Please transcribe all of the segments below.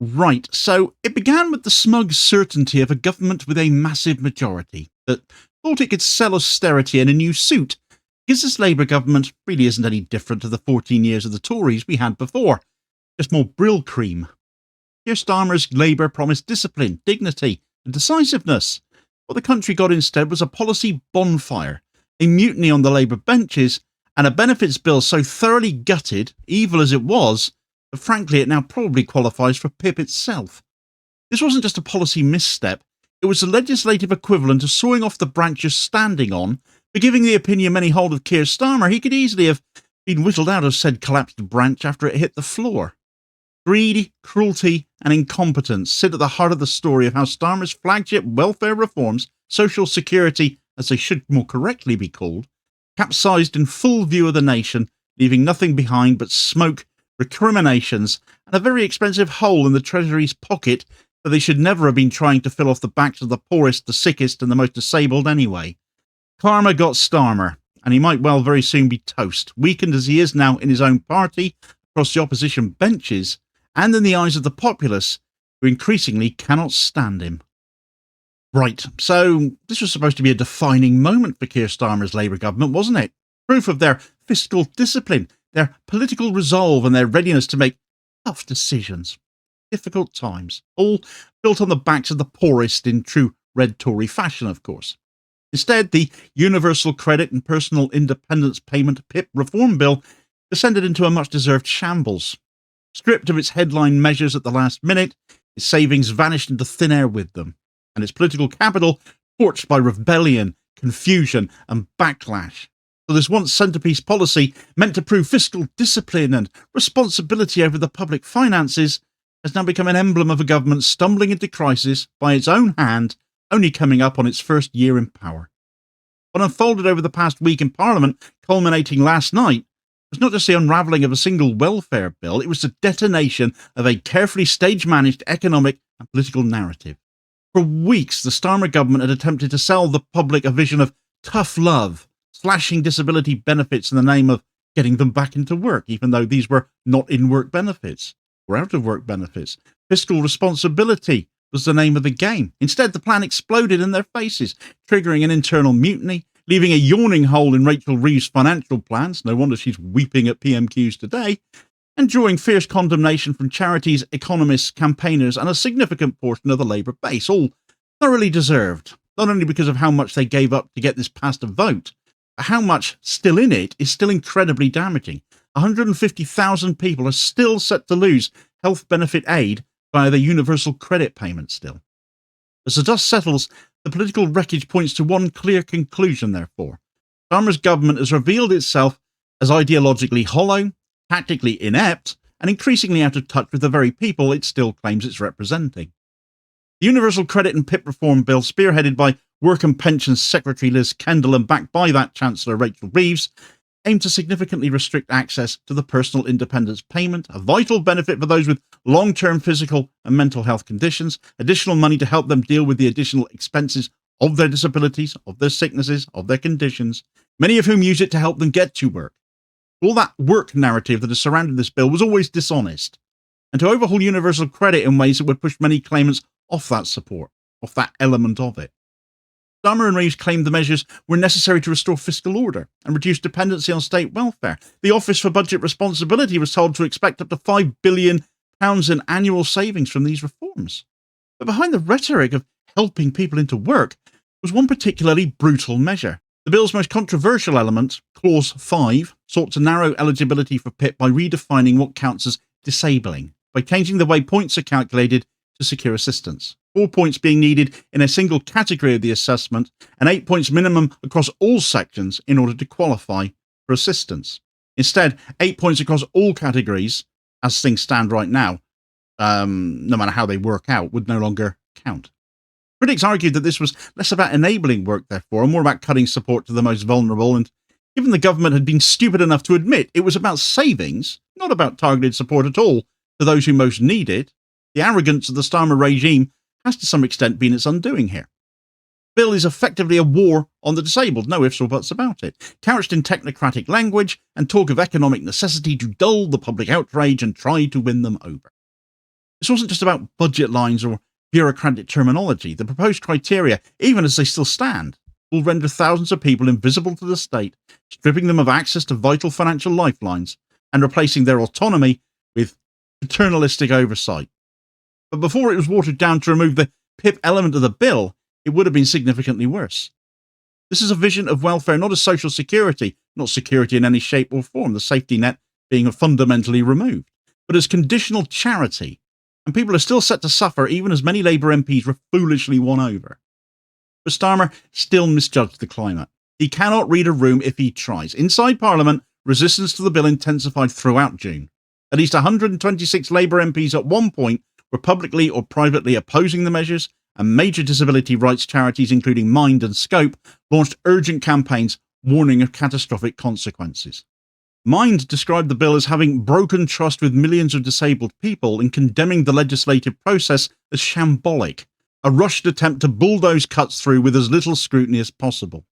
Right, so it began with the smug certainty of a government with a massive majority that thought it could sell austerity in a new suit, because this Labour government really isn't any different to the 14 years of the Tories we had before, just more brylcreem. Keir Starmer's Labour promised discipline, dignity, and decisiveness. What the country got instead was a policy bonfire, a mutiny on the Labour benches, and a benefits bill so thoroughly gutted, evil as it was, that frankly it now probably qualifies for PIP itself. This wasn't just a policy misstep, it was the legislative equivalent of sawing off the branch you're standing on, but giving the opinion many hold of Keir Starmer he could easily have been whittled out of said collapsed branch after it hit the floor. Greed, cruelty, and incompetence sit at the heart of the story of how Starmer's flagship welfare reforms, social security, as they should more correctly be called, capsized in full view of the nation, leaving nothing behind but smoke, recriminations, and a very expensive hole in the Treasury's pocket that they should never have been trying to fill off the backs of the poorest, the sickest, and the most disabled anyway. Karma got Starmer, and he might well very soon be toast, weakened as he is now in his own party, across the opposition benches, and in the eyes of the populace, who increasingly cannot stand him. Right, so this was supposed to be a defining moment for Keir Starmer's Labour government, wasn't it? Proof of their fiscal discipline, their political resolve, and their readiness to make tough decisions. Difficult times, all built on the backs of the poorest in true red Tory fashion, of course. Instead, the Universal Credit and Personal Independence Payment PIP Reform Bill descended into a much-deserved shambles. Stripped of its headline measures at the last minute, its savings vanished into thin air with them, and its political capital torched by rebellion, confusion, and backlash. So this once centrepiece policy, meant to prove fiscal discipline and responsibility over the public finances, has now become an emblem of a government stumbling into crisis by its own hand, only coming up on its first year in power. What unfolded over the past week in Parliament, culminating last night, was not just the unravelling of a single welfare bill, it was the detonation of a carefully stage-managed economic and political narrative. For weeks, the Starmer government had attempted to sell the public a vision of tough love, slashing disability benefits in the name of getting them back into work, even though these were not in-work benefits, or out-of-work benefits. Fiscal responsibility was the name of the game. Instead, the plan exploded in their faces, triggering an internal mutiny, leaving a yawning hole in Rachel Reeves' financial plans, no wonder she's weeping at PMQs today, and drawing fierce condemnation from charities, economists, campaigners, and a significant portion of the Labour base, all thoroughly deserved, not only because of how much they gave up to get this past a vote, but how much still in it is still incredibly damaging. 150,000 people are still set to lose health benefit aid via the universal credit payment still. As the dust settles, the political wreckage points to one clear conclusion, therefore. Starmer's government has revealed itself as ideologically hollow, tactically inept, and increasingly out of touch with the very people it still claims it's representing. The Universal Credit and PIP Reform Bill, spearheaded by Work and Pensions Secretary Liz Kendall and backed by that Chancellor Rachel Reeves, aimed to significantly restrict access to the personal independence payment, a vital benefit for those with long-term physical and mental health conditions, additional money to help them deal with the additional expenses of their disabilities, of their sicknesses, of their conditions, many of whom use it to help them get to work. All that work narrative that has surrounded this bill was always dishonest, and to overhaul universal credit in ways that would push many claimants off that support, off that element of it. Starmer and Reeves claimed the measures were necessary to restore fiscal order and reduce dependency on state welfare. The Office for Budget Responsibility was told to expect up to £5 billion in annual savings from these reforms. But behind the rhetoric of helping people into work was one particularly brutal measure. The bill's most controversial element, Clause 5, sought to narrow eligibility for PIP by redefining what counts as disabling, by changing the way points are calculated to secure assistance. 4 points being needed in a single category of the assessment, and 8 points minimum across all sections in order to qualify for assistance. Instead, 8 points across all categories, as things stand right now, no matter how they work out, would no longer count. Critics argued that this was less about enabling work, therefore, and more about cutting support to the most vulnerable, and given the government had been stupid enough to admit it was about savings, not about targeted support at all, to those who most need it, the arrogance of the Starmer regime has to some extent been its undoing here. The bill is effectively a war on the disabled, no ifs or buts about it, couched in technocratic language and talk of economic necessity to dull the public outrage and try to win them over. This wasn't just about budget lines or bureaucratic terminology. The proposed criteria, even as they still stand, will render thousands of people invisible to the state, stripping them of access to vital financial lifelines and replacing their autonomy with paternalistic oversight. But before it was watered down to remove the PIP element of the bill, it would have been significantly worse. This is a vision of welfare not as social security, not security in any shape or form, the safety net being fundamentally removed, but as conditional charity, and people are still set to suffer even as many Labour MPs were foolishly won over. But Starmer still misjudged the climate. He cannot read a room if he tries. Inside Parliament, resistance to the bill intensified throughout June. At least 126 Labour MPs at one point were publicly or privately opposing the measures, and major disability rights charities, including Mind and Scope, launched urgent campaigns warning of catastrophic consequences. Mind described the bill as having broken trust with millions of disabled people and condemning the legislative process as shambolic, a rushed attempt to bulldoze cuts through with as little scrutiny as possible.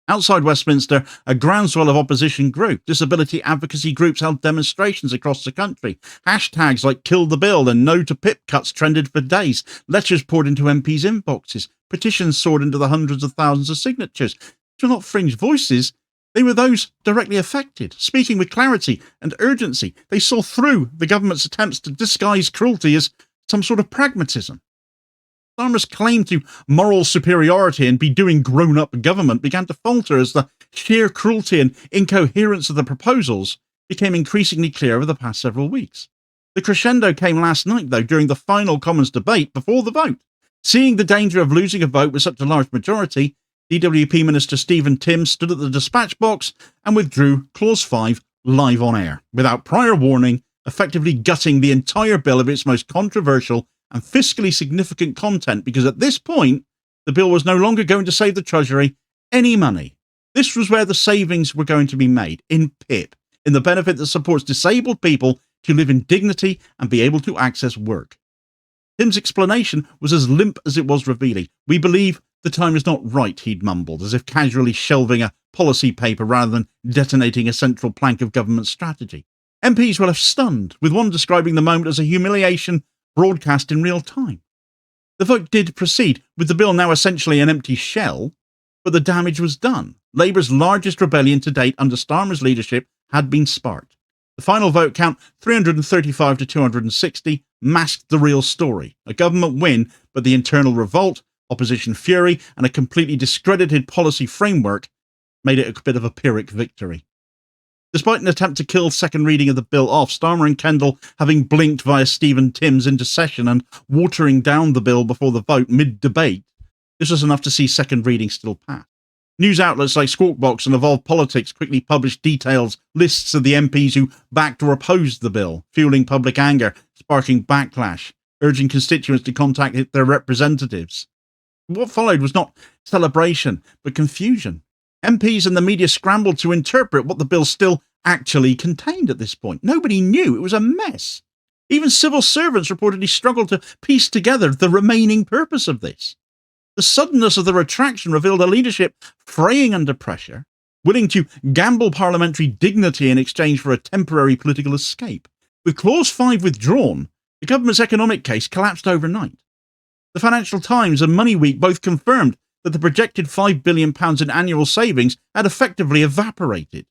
Outside Westminster, a groundswell of opposition grew. Disability advocacy groups held demonstrations across the country. Hashtags like Kill the Bill and No to PIP cuts trended for days. Letters poured into MPs' inboxes. Petitions soared into the hundreds of thousands of signatures. These were not fringe voices. They were those directly affected, speaking with clarity and urgency. They saw through the government's attempts to disguise cruelty as some sort of pragmatism. Starmer's claim to moral superiority and be doing grown-up government began to falter as the sheer cruelty and incoherence of the proposals became increasingly clear over the past several weeks. The crescendo came last night, though, during the final Commons debate before the vote. Seeing the danger of losing a vote with such a large majority, DWP Minister Stephen Timms stood at the dispatch box and withdrew Clause 5 live on air, without prior warning, effectively gutting the entire bill of its most controversial and fiscally significant content, because at this point, the bill was no longer going to save the Treasury any money. This was where the savings were going to be made, in PIP, in the benefit that supports disabled people to live in dignity and be able to access work. Tim's explanation was as limp as it was revealing. We believe the time is not right, he'd mumbled, as if casually shelving a policy paper rather than detonating a central plank of government strategy. MPs were left stunned, with one describing the moment as a humiliation broadcast in real time. The vote did proceed, with the bill now essentially an empty shell, but the damage was done. Labour's largest rebellion to date under Starmer's leadership had been sparked. The final vote count, 335 to 260, masked the real story. A government win, but the internal revolt, opposition fury, and a completely discredited policy framework made it a bit of a Pyrrhic victory. Despite an attempt to kill second reading of the bill off, Starmer and Kendall having blinked via Stephen Timms into session and watering down the bill before the vote mid-debate, this was enough to see second reading still pass. News outlets like Squawkbox and Evolve Politics quickly published lists of the MPs who backed or opposed the bill, fueling public anger, sparking backlash, urging constituents to contact their representatives. What followed was not celebration, but confusion. MPs and the media scrambled to interpret what the bill still actually contained at this point. Nobody knew. It was a mess. Even civil servants reportedly struggled to piece together the remaining purpose of this. The suddenness of the retraction revealed a leadership fraying under pressure, willing to gamble parliamentary dignity in exchange for a temporary political escape. With Clause 5 withdrawn, the government's economic case collapsed overnight. The Financial Times and Money Week both confirmed that the projected £5 billion in annual savings had effectively evaporated.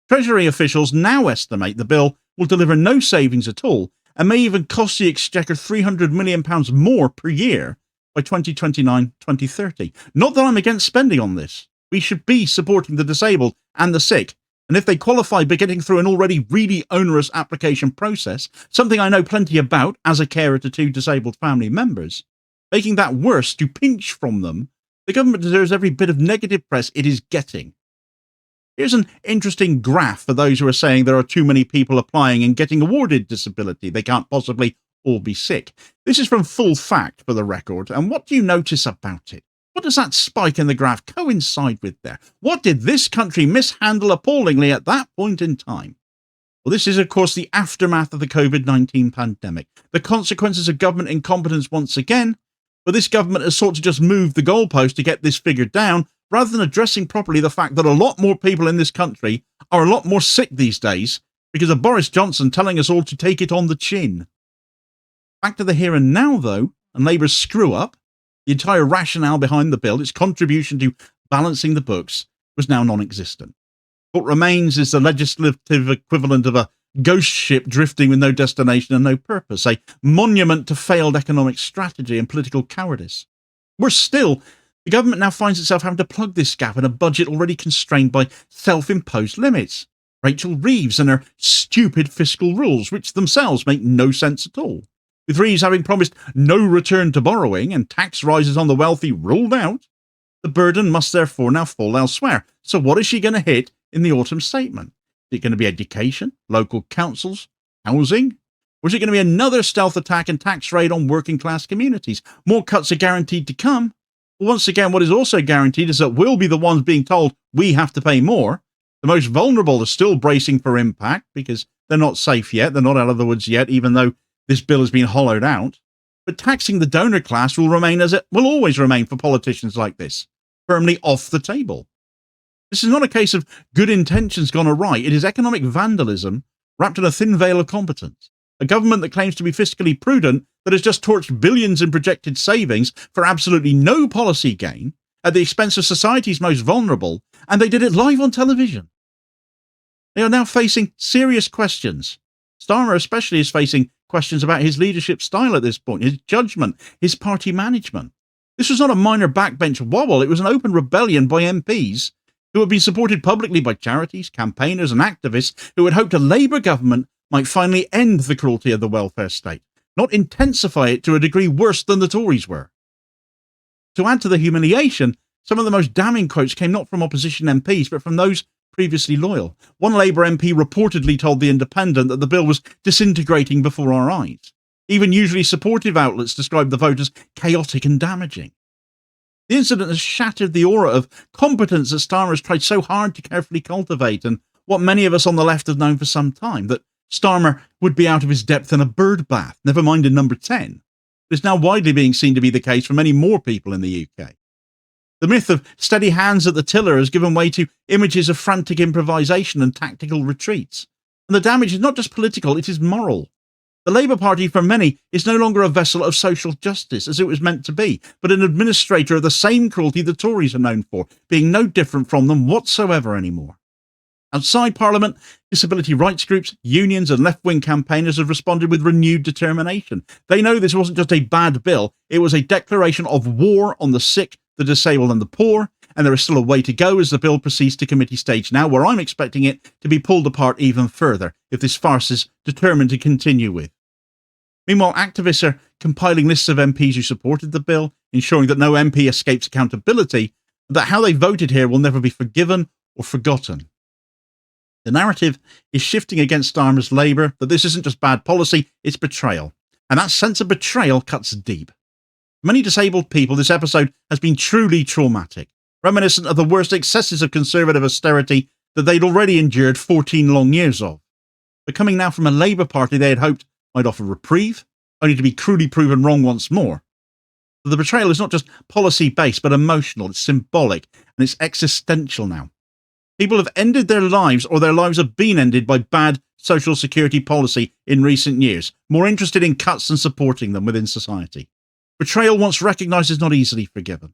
Treasury officials now estimate the bill will deliver no savings at all and may even cost the Exchequer £300 million more per year by 2029-2030. Not that I'm against spending on this. We should be supporting the disabled and the sick, and if they qualify by getting through an already really onerous application process, something I know plenty about as a carer to two disabled family members, making that worse to pinch from them, the government deserves every bit of negative press it is getting. Here's an interesting graph for those who are saying there are too many people applying and getting awarded disability. They can't possibly all be sick. This is from Full Fact, for the record, and what do you notice about it? What does that spike in the graph coincide with there? What did this country mishandle appallingly at that point in time? Well, this is, of course, the aftermath of the COVID-19 pandemic, the consequences of government incompetence once again, but this government has sought to just move the goalpost to get this figure down, rather than addressing properly the fact that a lot more people in this country are a lot more sick these days because of Boris Johnson telling us all to take it on the chin. Back to the here and now, though, and Labour's screw-up, the entire rationale behind the bill, its contribution to balancing the books, was now non-existent. What remains is the legislative equivalent of a ghost ship drifting with no destination and no purpose, a monument to failed economic strategy and political cowardice. Worse still, the government now finds itself having to plug this gap in a budget already constrained by self-imposed limits. Rachel Reeves and her stupid fiscal rules, which themselves make no sense at all. With Reeves having promised no return to borrowing and tax rises on the wealthy ruled out, the burden must therefore now fall elsewhere. So what is she going to hit in the autumn statement? Is it going to be education, local councils, housing? Or is it going to be another stealth attack and tax raid on working class communities? More cuts are guaranteed to come. Well, once again, what is also guaranteed is that we'll be the ones being told we have to pay more. The most vulnerable are still bracing for impact because they're not safe yet. They're not out of the woods yet, even though this bill has been hollowed out. But taxing the donor class will remain as it will always remain for politicians like this, firmly off the table. This is not a case of good intentions gone awry. It is economic vandalism wrapped in a thin veil of competence. A government that claims to be fiscally prudent that has just torched billions in projected savings for absolutely no policy gain at the expense of society's most vulnerable, and they did it live on television. They are now facing serious questions. Starmer especially is facing questions about his leadership style at this point, his judgment, his party management. This was not a minor backbench wobble, it was an open rebellion by MPs who had been supported publicly by charities, campaigners and activists who had hoped a Labour government might finally end the cruelty of the welfare state, not intensify it to a degree worse than the Tories were. To add to the humiliation, some of the most damning quotes came not from opposition MPs, but from those previously loyal. One Labour MP reportedly told The Independent that the bill was disintegrating before our eyes. Even usually supportive outlets described the vote as chaotic and damaging. The incident has shattered the aura of competence that Starmer has tried so hard to carefully cultivate, and what many of us on the left have known for some time, that Starmer would be out of his depth in a bird bath, never mind in number 10. It is now widely being seen to be the case for many more people in the UK. The myth of steady hands at the tiller has given way to images of frantic improvisation and tactical retreats. And the damage is not just political, it is moral. The Labour Party, for many, is no longer a vessel of social justice, as it was meant to be, but an administrator of the same cruelty the Tories are known for, being no different from them whatsoever anymore. Outside Parliament, disability rights groups, unions and left-wing campaigners have responded with renewed determination. They know this wasn't just a bad bill, it was a declaration of war on the sick, the disabled and the poor, and there is still a way to go as the bill proceeds to committee stage now, where I'm expecting it to be pulled apart even further if this farce is determined to continue with. Meanwhile, activists are compiling lists of MPs who supported the bill, ensuring that no MP escapes accountability, and that how they voted here will never be forgiven or forgotten. The narrative is shifting against Starmer's Labour that this isn't just bad policy, it's betrayal. And that sense of betrayal cuts deep. For many disabled people, this episode has been truly traumatic, reminiscent of the worst excesses of conservative austerity that they'd already endured 14 long years of. But coming now from a Labour Party they had hoped might offer reprieve, only to be cruelly proven wrong once more. So the betrayal is not just policy-based, but emotional, it's symbolic, and it's existential now. People have ended their lives, or their lives have been ended by bad social security policy in recent years, more interested in cuts than supporting them within society. Betrayal, once recognised, is not easily forgiven.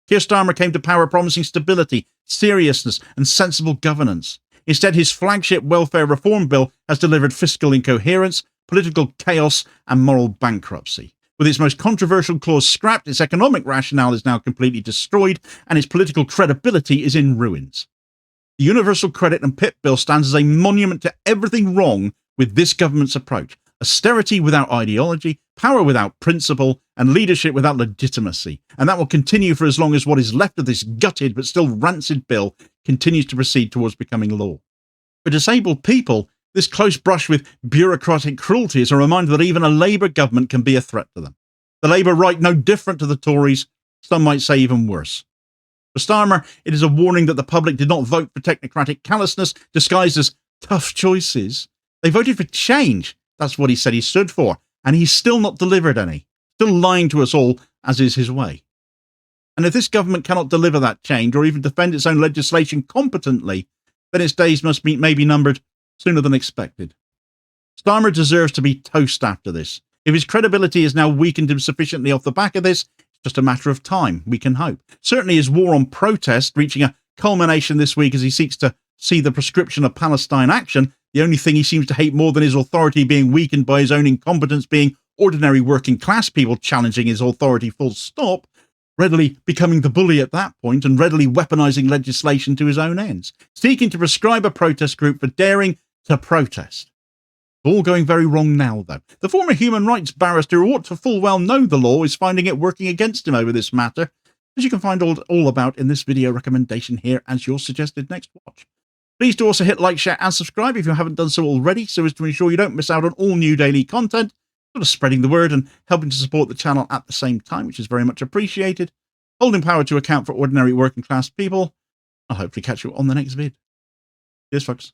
Keir Starmer came to power promising stability, seriousness and sensible governance. Instead, his flagship welfare reform bill has delivered fiscal incoherence, political chaos and moral bankruptcy. With its most controversial clause scrapped, its economic rationale is now completely destroyed and its political credibility is in ruins. The Universal Credit and PIP bill stands as a monument to everything wrong with this government's approach. Austerity without ideology, power without principle, and leadership without legitimacy. And that will continue for as long as what is left of this gutted but still rancid bill continues to proceed towards becoming law. For disabled people, this close brush with bureaucratic cruelty is a reminder that even a Labour government can be a threat to them. The Labour right no different to the Tories, some might say even worse. For Starmer, it is a warning that the public did not vote for technocratic callousness disguised as tough choices. They voted for change. That's what he said he stood for. And he's still not delivered any. Still lying to us all, as is his way. And if this government cannot deliver that change or even defend its own legislation competently, then its days must be maybe numbered sooner than expected. Starmer deserves to be toast after this. If his credibility has now weakened him sufficiently off the back of this, it's just a matter of time, we can hope. Certainly his war on protest reaching a culmination this week as he seeks to see the prescription of Palestine action. The only thing he seems to hate more than his authority being weakened by his own incompetence being ordinary working class people challenging his authority full stop, readily becoming the bully at that point and readily weaponizing legislation to his own ends, seeking to prescribe a protest group for daring to protest. All going very wrong now, though. The former human rights barrister who ought to full well know the law is finding it working against him over this matter, as you can find all about in this video recommendation here as your suggested next watch. Please do also hit like, share and subscribe if you haven't done so already, so as to ensure you don't miss out on all new daily content, sort of spreading the word and helping to support the channel at the same time, which is very much appreciated. Holding power to account for ordinary working class people. I'll hopefully catch you on the next vid. Cheers, folks.